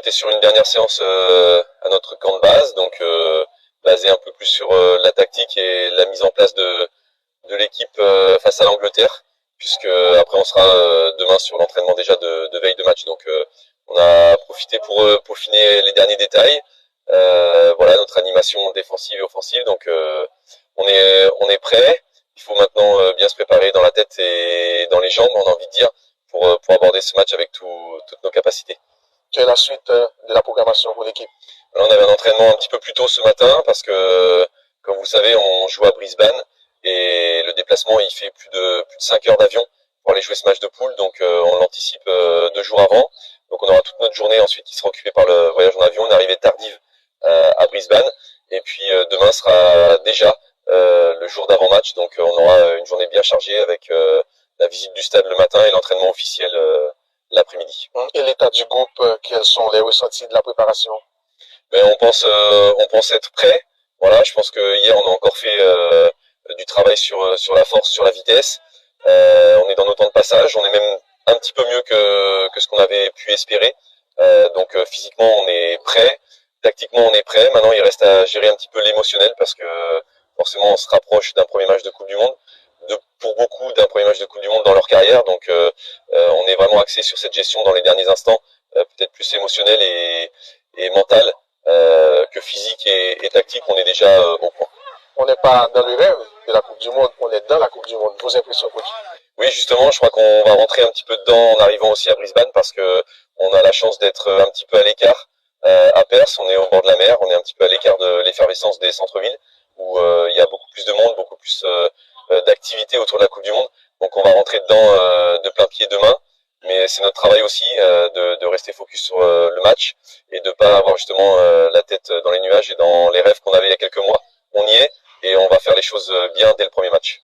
était sur une dernière séance à notre camp de base, donc basé un peu plus sur la tactique et la mise en place de l'équipe face à l'Angleterre, puisque après on sera demain sur l'entraînement déjà de veille de match. Donc on a profité pour peaufiner les derniers détails. Voilà notre animation défensive et offensive. Donc on est prêt. Il faut maintenant bien se préparer dans la tête et dans les jambes, on a envie de dire, pour aborder ce match avec toutes nos capacités. Quelle est la suite de la programmation pour l'équipe? Alors, on avait un entraînement un petit peu plus tôt ce matin parce que, comme vous savez, on joue à Brisbane et le déplacement il fait plus de 5 heures d'avion pour aller jouer ce match de poule, donc on l'anticipe 2 jours avant. Donc on aura toute notre journée ensuite qui sera occupée par le voyage en avion, une arrivée tardive à Brisbane, et puis demain sera déjà le jour d'avant-match, donc on aura une journée bien chargée avec la visite du stade le matin et l'entraînement officiel l'après-midi. Et l'état du groupe, quels sont les ressentis de la préparation? Mais on pense être prêt. Voilà, je pense que hier on a encore fait du travail sur la force, sur la vitesse. On est dans nos temps de passage, on est même un petit peu mieux que ce qu'on avait pu espérer. Donc physiquement on est prêt, tactiquement on est prêt. Maintenant il reste à gérer un petit peu l'émotionnel parce que forcément on se rapproche d'un premier match de Coupe du Monde. Pour beaucoup d'un premier match de Coupe du Monde dans leur carrière. Donc on est vraiment axé sur cette gestion dans les derniers instants, peut-être plus émotionnel et mental que physique et tactique. On est déjà au point. On n'est pas dans le rêve de la Coupe du Monde, on est dans la Coupe du Monde. Vos impressions, coach? Oui, justement, je crois qu'on va rentrer un petit peu dedans en arrivant aussi à Brisbane parce que on a la chance d'être un petit peu à l'écart. À Perth, on est au bord de la mer, on est un petit peu à l'écart de l'effervescence des centres-villes où il y a beaucoup plus de monde, beaucoup plus d'activités autour de la Coupe du Monde. Donc on va rentrer dedans de plein pied demain. Mais c'est notre travail aussi de rester focus sur le match et de pas avoir justement la tête dans les nuages et dans les rêves qu'on avait il y a quelques mois. On y est et on va faire les choses bien dès le premier match.